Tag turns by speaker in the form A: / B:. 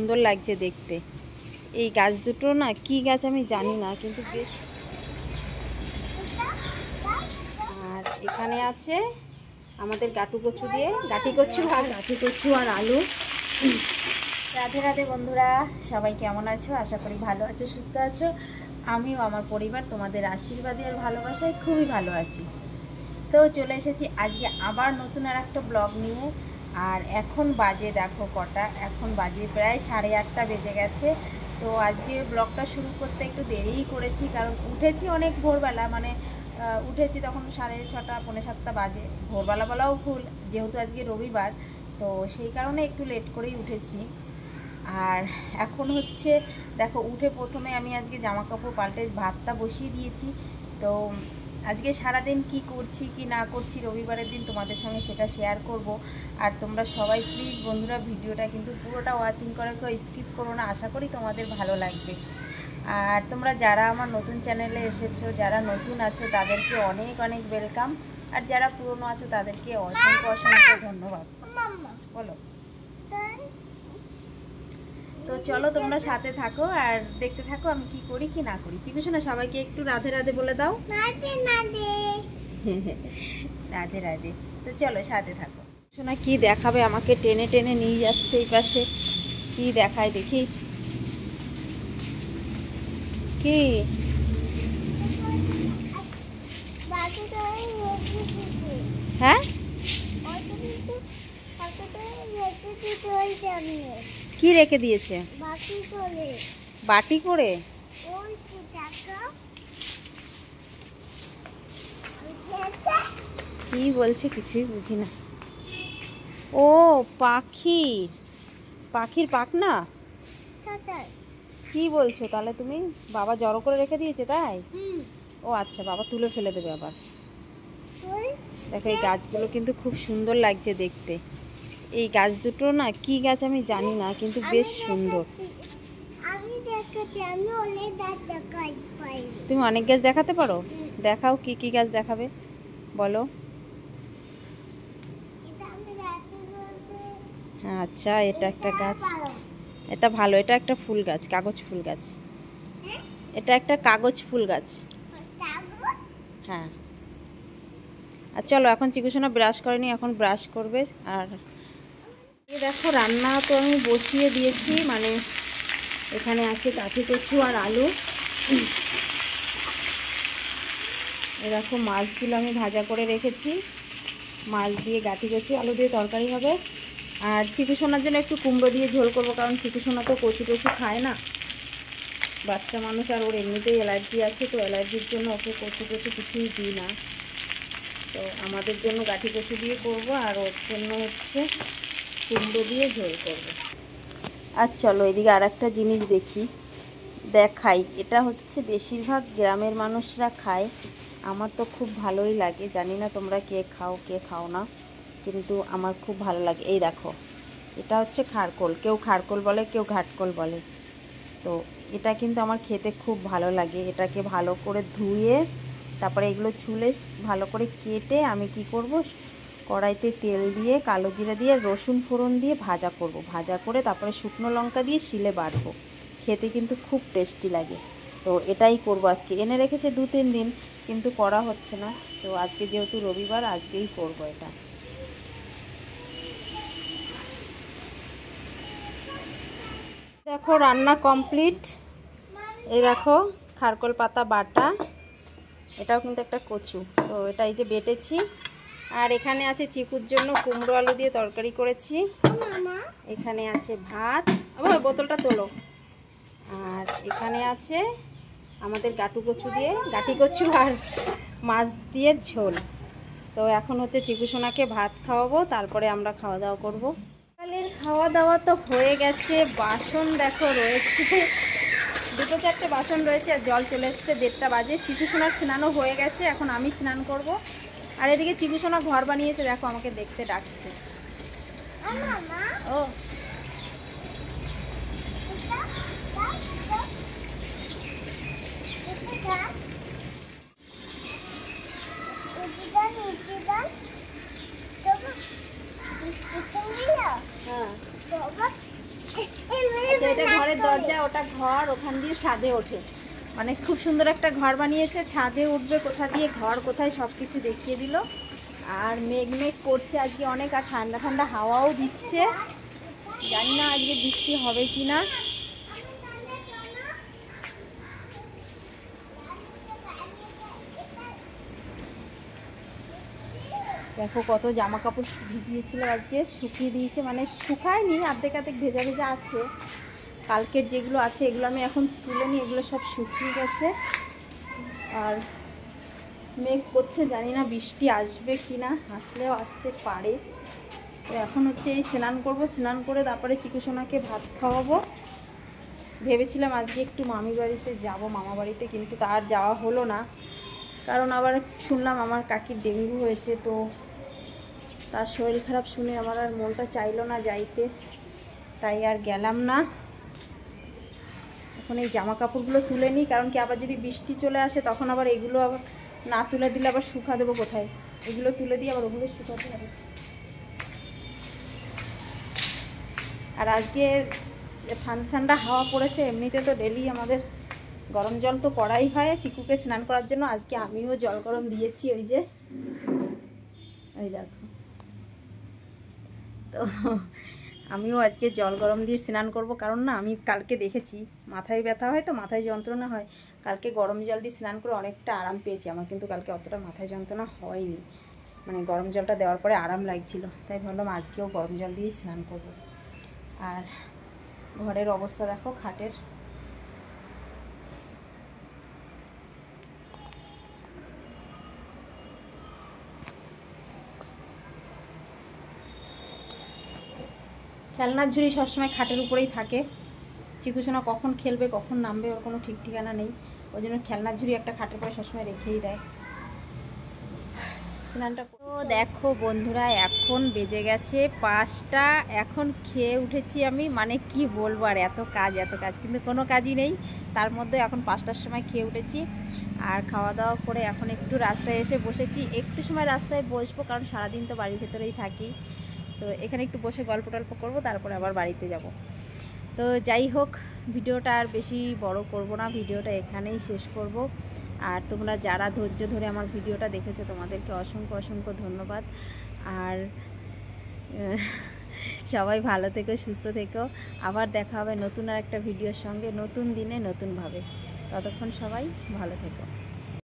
A: সুন্দর লাগছে দেখতে। এই গাছ দুটো না কি গাছ আমি জানি না, কিন্তু বেশ। আর এখানে আছে আমাদের গাটি কচু আর আলু। রাধে রাধে বন্ধুরা, সবাই কেমন আছো? আশা করি ভালো আছো, সুস্থ আছো। আমিও আমার পরিবার তোমাদের আশীর্বাদে আর ভালোবাসায় খুবই ভালো আছি। তো চলে এসেছি আজকে আবার নতুন আর একটা ব্লগ নিয়ে। আর এখন বাজে দেখো কটা, এখন বাজে প্রায় 8:30 বেজে গেছে। তো আজকে ব্লগটা শুরু করতে একটু দেরিই করেছি, কারণ উঠেছি অনেক ভোরবেলা, মানে উঠেছি তখন 6:30 পৌনে 7টা বাজে। ভোরবেলা বলাও ভুল, যেহেতু আজকে রবিবার, তো সেই কারণে একটু লেট করেই উঠেছি। আর এখন হচ্ছে দেখো, উঠে প্রথমে আমি আজকে জামা কাপড় পাল্টে ভাতটা বসিয়ে দিয়েছি। তো আজকে সারাদিন কি করছি কি না করছি রবিবারের দিন তোমাদের সঙ্গে সেটা শেয়ার করব। আর তোমরা সবাই প্লিজ বন্ধুরা ভিডিওটা কিন্তু পুরোটা ওয়াচিং করে কেউ স্কিপ করো না, আশা করি তোমাদের ভালো লাগবে। আর তোমরা যারা আমার নতুন চ্যানেলে এসেছো, যারা নতুন আছো তাদেরকে অনেক অনেক ওয়েলকাম, আর যারা পুরনো আছো তাদেরকে অসংখ্য অসংখ্য ধন্যবাদ। বলো। তো চলো তোমরা সাথে থাকো আর দেখতে থাকো আমি কি করি কি না করি। চিকু শোনা, সবাইকে একটু রাধে রাধে বলে দাও। রাধে রাধে। রাধে রাধে। তো চলো সাথে থাকো। শোনা কি দেখাবে আমাকে, টেনে টেনে নিয়ে যাচ্ছে এই পাশে। কি দেখায় দেখি। কি হ্যাঁ, কি রেখে দিয়েছে? বাটি করে। কি বলছে কিছুই বুঝি না। ও পাখির পাখ না? কি বলছো তাহলে তুমি? বাবা জড়ো করে রেখে দিয়েছে তাই? ও আচ্ছা, বাবা তুলে ফেলে দেবে আবার। দেখো এই গাছগুলো কিন্তু খুব সুন্দর লাগছে দেখতে। এই গাছ দুটো না কি গাছ আমি জানি না, কিন্তু বেশ সুন্দর। তুমি অনেক গাছ দেখাতে পারো? দেখাও, কি কি গাছ দেখাবে বলো। হ্যাঁ আচ্ছা, এটা একটা গাছ, এটা ভালো, এটা একটা ফুল গাছ, কাগজ ফুল গাছ। এটা একটা কাগজ ফুল গাছ। হ্যাঁ। আর চলো এখন চিকুসোনা ব্রাশ করেনি, এখন ব্রাশ করবে। আর এই দেখো রান্না তো আমি বসিয়ে দিয়েছি, মানে এখানে আছে গাটি কচু আর আলু। এই দেখো মাছগুলো আমি ভাজা করে রেখেছি, মাছ দিয়ে গাটি কচু আলু দিয়ে তরকারি হবে। আর চিকুসোনার জন্য একটু কুমড়ো দিয়ে ঝোল করবো, কারণ চিকুসোনা তো কচু টচু খায় না, বাচ্চা মানুষ, আর ওর এমনিতেই অ্যালার্জি আছে, তো অ্যালার্জির জন্য ওকে কচু টচু কিছুই দিই না। তো আমাদের জন্য গাটি কচু দিয়ে করব, আর ওর জন্য হচ্ছে কুমড়ো দিয়ে ঝোল করব। আর চলো এদিকে আর একটা জিনিস দেখাই। এটা হচ্ছে বেশিরভাগ গ্রামের মানুষরা খায়, আমার তো খুব ভালোই লাগে। জানি না তোমরা কে খাও কে খাও না, কিন্তু আমার খুব ভালো লাগে। এই দেখো, এটা হচ্ছে খারকোল, কেউ খারকোল বলে কেউ ঘাটকোল বলে। তো এটা কিন্তু আমার খেতে খুব ভালো লাগে। এটাকে ভালো করে ধুয়ে তারপরে এগুলো ছুলে ভালো করে কেটে আমি কি করব, কড়াইতে তেল দিয়ে কালো জিরা দিয়ে রসুন ফোড়ন দিয়ে ভাজা করব। ভাজা করে তারপরে শুকনো লঙ্কা দিয়ে শিলে বাটবো, খেতে কিন্তু খুব টেস্টি লাগে। তো এটাই করব আজকে। এনে রেখেছে 2-3 দিন, কিন্তু করা হচ্ছে না। তো আজকে যেহেতু রবিবার, আজকেই করব এটা। দেখো রান্না কমপ্লিট। এই দেখো খারকোল পাতা বাটা, এটাও কিন্তু একটা কচু। তো এটা এই যে বেটেছি। আর এখানে আছে চিকুর জন্য কুমড়ো আলু দিয়ে তরকারি করেছি। এখানে আছে ভাত, বোতলটা তোলো। আর এখানে আছে আমাদের গাটি কচু আর মাছ দিয়ে ঝোল। তো এখন হচ্ছে চিকুসোনাকে ভাত খাওয়াবো, তারপরে আমরা খাওয়া দাওয়া করবো। সকালের খাওয়া দাওয়া তো হয়ে গেছে। বাসন দেখো রয়েছে 2-4টে বাসন রয়েছে, আর জল চলে এসছে 1:30 বাজে। চিকুসোনার স্নানও হয়ে গেছে, এখন আমি স্নান করব। আর এদিকে চিকুসোনা ঘর বানিয়েছে, দেখো আমাকে দেখতে ডাকছে। ও ঘরের দরজা, ওটা ঘর, ওখান দিয়ে ছাদে ওঠে। মানে খুব সুন্দর একটা ঘর বানিয়েছে, ছাদে উঠবে কোথা দিয়ে, ঘর কোথায়, সব কিছু দেখিয়ে দিল। আর মেঘ মেঘ করছে আজকে অনেক, আর ঠান্ডা ঠান্ডা হাওয়াও দিচ্ছে। জানি না আজকে বৃষ্টি হবে কি না। দেখো কত জামা কাপড় ভিজিয়েছিল আজকে, শুকিয়ে দিয়েছে, মানে শুকায়নি, আর্ধেক আর্ধেক ভেজা ভেজা আছে। কালকের যেগুলো আছে এগুলো আমি এখন তুলে নিই, এগুলো সব শুকিয়ে গেছে। আর মেঘ করছে, জানি না বৃষ্টি আসবে কি না, আসলেও আসতে পারে। তো এখন হচ্ছে এই স্নান করব, স্নান করে তারপরে চিকুসোনাকে ভাত খাওয়াবো। ভেবেছিলাম আজকে একটু মামি বাড়িতে যাব, মামা বাড়িতে, কিন্তু তার যাওয়া হলো না। কারণ আবার শুনলাম আমার কাকির ডেঙ্গু হয়েছে, তো তার শরীর খারাপ শুনে আমার আর মনটা চাইলো না যাইতে, তাই আর গেলাম না। এখন এই জামা কাপড়গুলো তুলে নিই, কারণ কি আবার যদি বৃষ্টি চলে আসে তখন আবার এগুলো আবার না তুলে দিলে আবার শুকা দেবো কোথায়, এগুলো তুলে দিয়ে আবার ওগুলো শুকাতে হবে। আর আজকে ঠান্ডা ঠান্ডা হাওয়া পড়েছে, এমনিতে তো ডেলি আমাদের গরম জল তো করাই হয় চিকুকে স্নান করার জন্য। আজকে আমিও জল গরম দিয়েছি, ওই যে ওই দেখো। তো আমিও আজকে জল গরম দিয়ে স্নান করব, কারণ না আমি কালকে দেখেছি মাথায় ব্যথা হয়, তো মাথায় যন্ত্রণা হয়, কালকে গরম জল দিয়ে স্নান করে অনেকটা আরাম পেয়েছি। আমার কিন্তু কালকে অতটা মাথায় যন্ত্রণা হয়নি, মানে গরম জলটা দেওয়ার পরে আরাম লাগছিল, তাই ভাবলাম আজকেও গরম জল দিয়ে স্নান করব। আর ঘরের অবস্থা দেখো, খাটের খেলনার ঝুড়ি সবসময় খাটের উপরেই থাকে। চিকুসোনা কখন খেলবে কখন নামবে ওর কোনো ঠিক ঠিকানা নেই, ওই জন্য খেলনার ঝুড়ি একটা খাটের পরে সবসময় রেখেই দেয়। স্নানটা তো দেখো বন্ধুরা, এখন বেজে গেছে 5টা, এখন খেয়ে উঠেছি আমি, মানে কি বলবো, আর এত কাজ কিন্তু কোনো কাজই নেই। তার মধ্যে এখন 5টার সময় খেয়ে উঠেছি, আর খাওয়া দাওয়া করে এখন একটু রাস্তায় এসে বসেছি। একটু সময় রাস্তায় বসবো, কারণ সারাদিন তো বাড়ির ভেতরেই থাকি, তো এখানে একটু বসে গল্প টল্প করবো, তারপরে আবার বাড়িতে যাব। তো যাই হোক, ভিডিওটা আর বেশি বড় করব না, ভিডিওটা এখানেই শেষ করব। আর তোমরা যারা ধৈর্য ধরে আমার ভিডিওটা দেখেছো তোমাদেরকে অসংখ্য অসংখ্য ধন্যবাদ। আর সবাই ভালো থেকো, সুস্থ থেকো। আবার দেখা হবে নতুন আর একটা ভিডিওর সঙ্গে, নতুন দিনে নতুনভাবে। ততক্ষণ সবাই ভালো থেকো।